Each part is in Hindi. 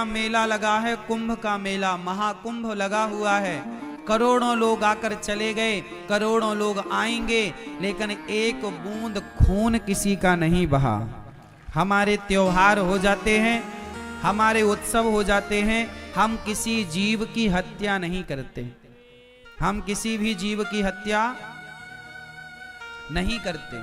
बड़ा मेला लगा है, कुंभ का मेला, महाकुंभ लगा हुआ है। करोड़ों लोग आकर चले गए, करोड़ों लोग आएंगे, लेकिन एक बूंद खून किसी का नहीं बहा। हमारे त्योहार हो जाते हैं, हमारे उत्सव हो जाते हैं, हम किसी जीव की हत्या नहीं करते, हम किसी भी जीव की हत्या नहीं करते।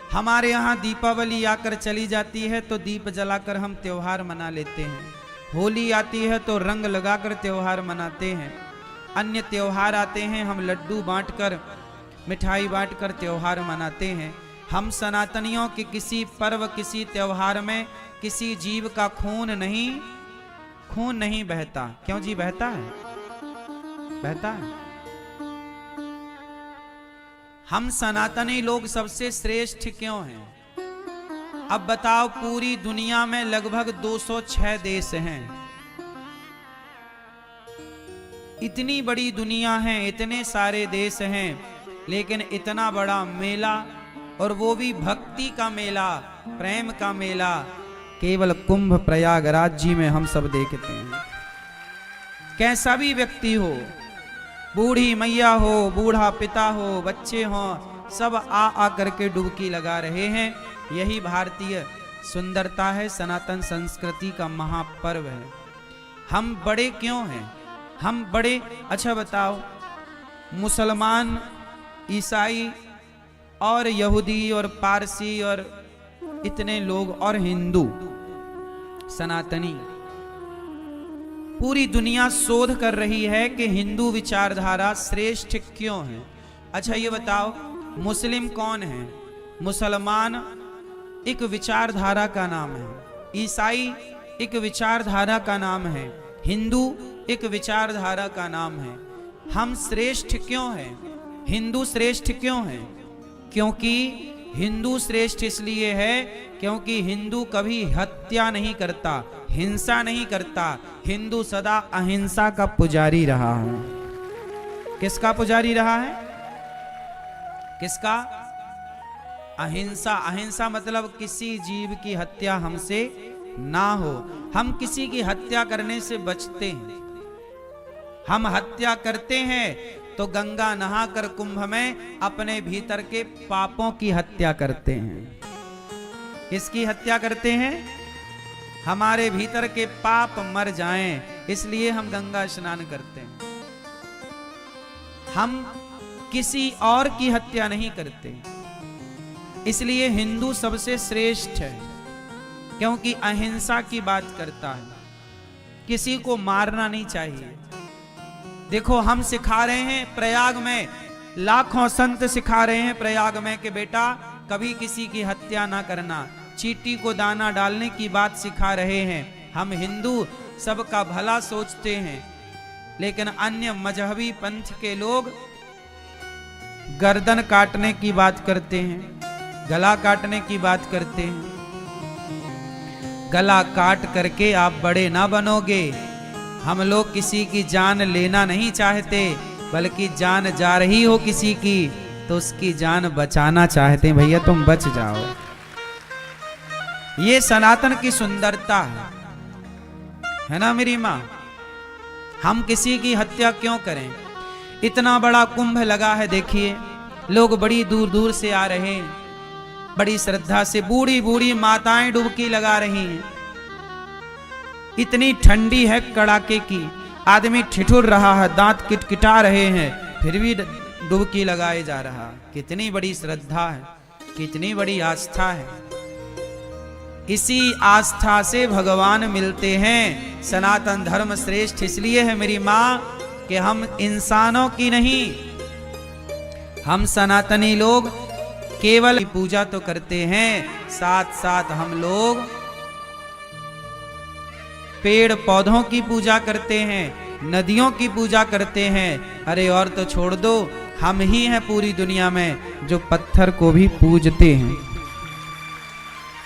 हमारे यहाँ दीपावली आकर चली जाती है तो दीप जलाकर हम त्योहार मना लेते हैं। होली आती है तो रंग लगाकर त्योहार मनाते हैं। अन्य त्योहार आते हैं, हम लड्डू बांटकर, मिठाई बांटकर त्योहार मनाते हैं। हम सनातनियों के किसी पर्व, किसी त्योहार में किसी जीव का खून नहीं बहता। क्यों जी? बहता है, बहता है। हम सनातनी लोग सबसे श्रेष्ठ क्यों हैं? अब बताओ, पूरी दुनिया में लगभग 206 देश हैं। इतनी बड़ी दुनिया है, इतने सारे देश हैं, लेकिन इतना बड़ा मेला, और वो भी भक्ति का मेला, प्रेम का मेला, केवल कुंभ प्रयागराज जी में हम सब देखते हैं। कैसा भी व्यक्ति हो, बूढ़ी मैया हो, बूढ़ा पिता हो, बच्चे हो, सब आ करके डुबकी लगा रहे हैं। यही भारतीय सुंदरता है, सनातन संस्कृति का महापर्व है। हम बड़े क्यों हैं? हम बड़े, अच्छा बताओ, मुसलमान, ईसाई और यहूदी और पारसी और इतने लोग, और हिंदू सनातनी, पूरी दुनिया शोध कर रही है कि हिंदू विचारधारा श्रेष्ठ क्यों है। अच्छा ये बताओ, मुस्लिम कौन है? मुसलमान एक विचारधारा का नाम है, ईसाई एक विचारधारा का नाम है, हिंदू एक विचारधारा का नाम है। हम श्रेष्ठ क्यों हैं? हिंदू श्रेष्ठ क्यों हैं? क्योंकि हिंदू श्रेष्ठ इसलिए है क्योंकि हिंदू कभी हत्या नहीं करता, हिंसा नहीं करता। हिंदू सदा अहिंसा का पुजारी रहा है। किसका पुजारी रहा है? किसका? अहिंसा। अहिंसा मतलब किसी जीव की हत्या हमसे ना हो। हम किसी की हत्या करने से बचते हैं। हम हत्या करते हैं तो गंगा नहाकर कुंभ में अपने भीतर के पापों की हत्या करते हैं। किसकी हत्या करते हैं? हमारे भीतर के पाप मर जाएं, इसलिए हम गंगा स्नान करते हैं। हम किसी और की हत्या नहीं करते। इसलिए हिंदू सबसे श्रेष्ठ है, क्योंकि अहिंसा की बात करता है। किसी को मारना नहीं चाहिए। देखो, हम सिखा रहे हैं प्रयाग में, लाखों संत सिखा रहे हैं प्रयाग में कि बेटा कभी किसी की हत्या ना करना, चींटी को दाना डालने की बात सिखा रहे हैं। हम हिंदू सबका भला सोचते हैं, लेकिन अन्य मजहबी पंथ के लोग गर्दन काटने की बात करते हैं, गला काटने की बात करते हैं। गला काट करके आप बड़े ना बनोगे। हम लोग किसी की जान लेना नहीं चाहते, बल्कि जान जा रही हो किसी की तो उसकी जान बचाना चाहते हैं। भैया तुम बच जाओ। ये सनातन की सुंदरता है ना मेरी माँ। हम किसी की हत्या क्यों करें? इतना बड़ा कुंभ लगा है, देखिए लोग बड़ी दूर दूर से आ रहे हैं, बड़ी श्रद्धा से बूढ़ी बूढ़ी माताएं डुबकी लगा रही हैं। इतनी ठंडी है कड़ाके की, आदमी ठिठुर रहा है, दांत किटकिटा रहे हैं, फिर भी डुबकी लगाए जा रहा। कितनी बड़ी श्रद्धा है, कितनी बड़ी आस्था है। इसी आस्था से भगवान मिलते हैं। सनातन धर्म श्रेष्ठ इसलिए है मेरी माँ कि हम इंसानों की नहीं, हम सनातनी लोग केवल पूजा तो करते हैं, साथ साथ हम लोग पेड़ पौधों की पूजा करते हैं, नदियों की पूजा करते हैं। अरे और तो छोड़ दो, हम ही हैं पूरी दुनिया में जो पत्थर को भी पूजते हैं।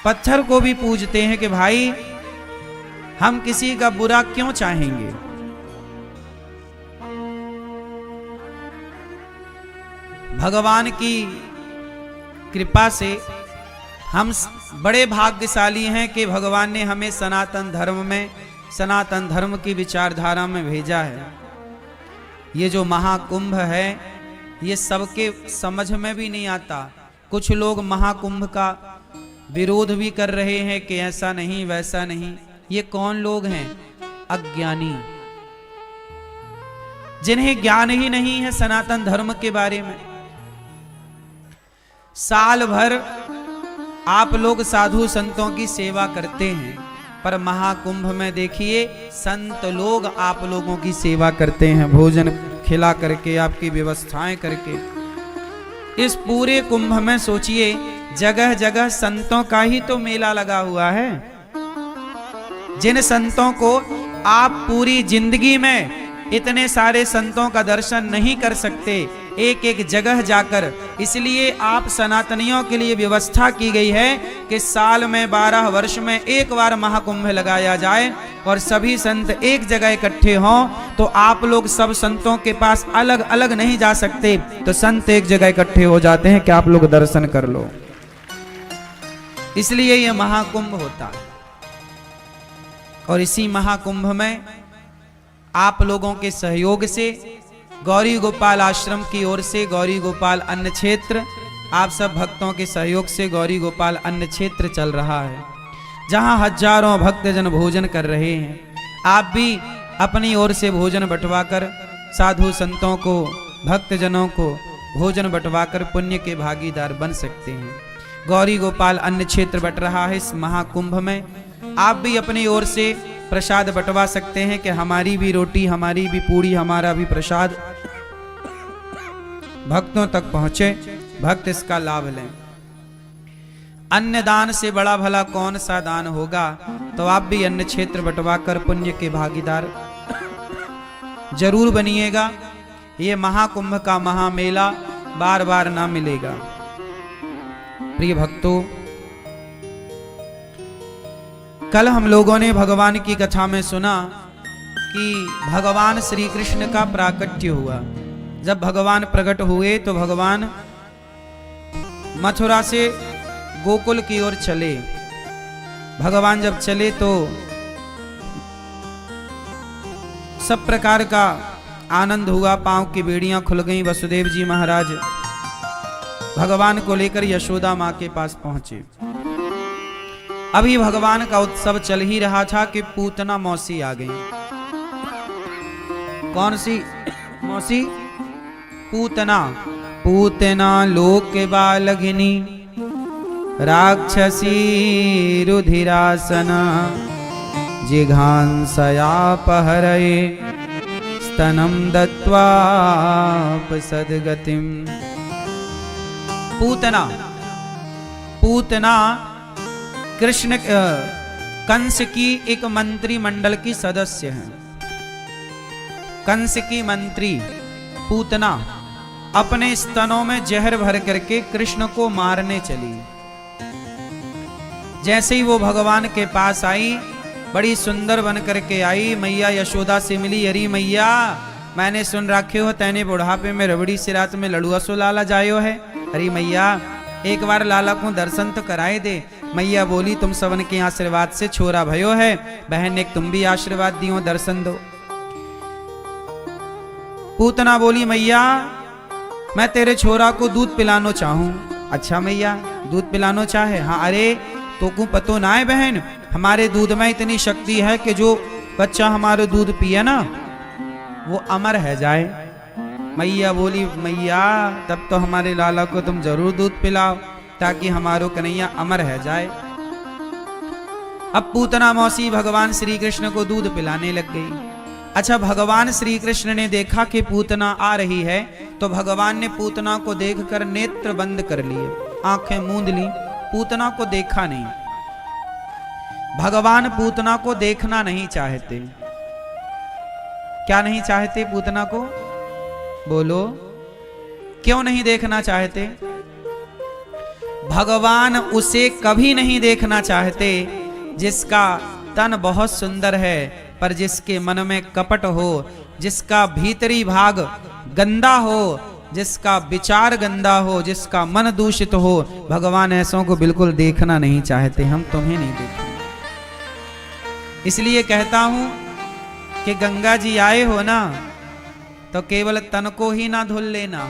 पत्थर को भी पूजते हैं कि भाई हम किसी का बुरा क्यों चाहेंगे। भगवान की कृपा से हम बड़े भाग्यशाली हैं कि भगवान ने हमें सनातन धर्म की विचारधारा में भेजा है। ये जो महाकुंभ है ये सबके समझ में भी नहीं आता। कुछ लोग महाकुंभ का विरोध भी कर रहे हैं कि ऐसा नहीं वैसा नहीं। ये कौन लोग हैं? अज्ञानी, जिन्हें ज्ञान ही नहीं है सनातन धर्म के बारे में। साल भर आप लोग साधु संतों की सेवा करते हैं, पर महाकुंभ में देखिए संत लोग आप लोगों की सेवा करते हैं, भोजन खिला करके, आपकी व्यवस्थाएं करके। इस पूरे कुंभ में सोचिए जगह जगह संतों का ही तो मेला लगा हुआ है। जिन संतों को आप पूरी जिंदगी में इतने सारे संतों का दर्शन नहीं कर सकते एक एक जगह जाकर, इसलिए आप सनातनियों के लिए व्यवस्था की गई है कि साल में 12 वर्ष में एक बार महाकुंभ लगाया जाए और सभी संत एक जगह इकट्ठे हों। तो आप लोग सब संतों के पास अलग अलग नहीं जा सकते, तो संत एक जगह इकट्ठे हो जाते हैं कि आप लोग दर्शन कर लो। इसलिए यह महाकुंभ होता है। और इसी महाकुंभ में आप लोगों के सहयोग से गौरी गोपाल आश्रम की ओर से गौरी गोपाल अन्न क्षेत्र, आप सब भक्तों के सहयोग से गौरी गोपाल अन्न क्षेत्र चल रहा है, जहां हजारों भक्तजन भोजन कर रहे हैं। आप भी अपनी ओर से भोजन बंटवाकर साधु संतों को, भक्तजनों को भोजन बंटवाकर पुण्य के भागीदार बन सकते हैं। गौरी गोपाल अन्न क्षेत्र बट रहा है इस महाकुंभ में। आप भी अपनी ओर से प्रसाद बंटवा सकते हैं कि हमारी भी रोटी, हमारी भी पूड़ी, हमारा भी प्रसाद भक्तों तक पहुंचे, भक्त इसका लाभ लें। अन्न दान से बड़ा भला कौन सा दान होगा। तो आप भी अन्न क्षेत्र बंटवाकर पुण्य के भागीदार जरूर बनिएगा। ये महाकुंभ का महामेला बार बार ना मिलेगा। प्रिय भक्तों, कल हम लोगों ने भगवान की कथा में सुना कि भगवान श्री कृष्ण का प्राकट्य हुआ। जब भगवान प्रकट हुए तो भगवान मथुरा से गोकुल की ओर चले। भगवान जब चले तो सब प्रकार का आनंद हुआ, पांव की बेड़ियां खुल गईं। वसुदेव जी महाराज भगवान को लेकर यशोदा मां के पास पहुंचे। अभी भगवान का उत्सव चल ही रहा था कि पूतना मौसी आ गई। कौन सी मौसी? पूतना। पूतना लोक बालघिनी राक्षसी रुधिरासना जिघांसयापहरये स्तनं दत्त्वापसद्गतिम्। पूतना, पूतना कृष्ण कंस की एक मंत्रिमंडल की सदस्य हैं। कंस की मंत्री पूतना अपने स्तनों में जहर भर करके कृष्ण को मारने चली। जैसे ही वो भगवान के पास आई, बड़ी सुंदर बन करके आई, मैया यशोदा से मिली। अरे मैया, मैंने सुन रखे हो तैने बुढ़ापे में रबड़ी से रात में लड़ुआ सो लाला जायो है। अरे मैया, एक बार लाला को दर्शन तो कराए दे। मैया बोली, तुम सबन के आशीर्वाद से छोरा भयो है, बहन ने तुम भी आशीर्वाद दियो, दर्शन दो। पूतना बोली, मैया मैं तेरे छोरा को दूध पिलानो चाहूं। अच्छा मैया, दूध पिलानो चाहे? हाँ। अरे तो को पतो ना है बहन, हमारे दूध में इतनी शक्ति है कि जो बच्चा हमारे दूध पिए ना वो अमर है जाए। मैया बोली, मैया तब तो हमारे लाला को तुम जरूर दूध पिलाओ ताकि हमारो कन्हैया अमर है जाए। अब पूतना मौसी भगवान श्री कृष्ण को दूध पिलाने लग गई। अच्छा, भगवान श्री कृष्ण ने देखा कि पूतना आ रही है तो भगवान ने पूतना को देखकर नेत्र बंद कर लिए, आंखें मूंद ली, पूतना को देखा नहीं। भगवान पूतना को देखना नहीं चाहते। क्या नहीं चाहते? पूतना को बोलो, क्यों नहीं देखना चाहते? भगवान उसे कभी नहीं देखना चाहते जिसका तन बहुत सुंदर है पर जिसके मन में कपट हो, जिसका भीतरी भाग गंदा हो, जिसका विचार गंदा हो, जिसका मन दूषित हो, भगवान ऐसों को बिल्कुल देखना नहीं चाहते। हम तुम्हें नहीं देखेंगे। इसलिए कहता हूं कि गंगा जी आए हो ना, तो केवल तन को ही ना धुल लेना,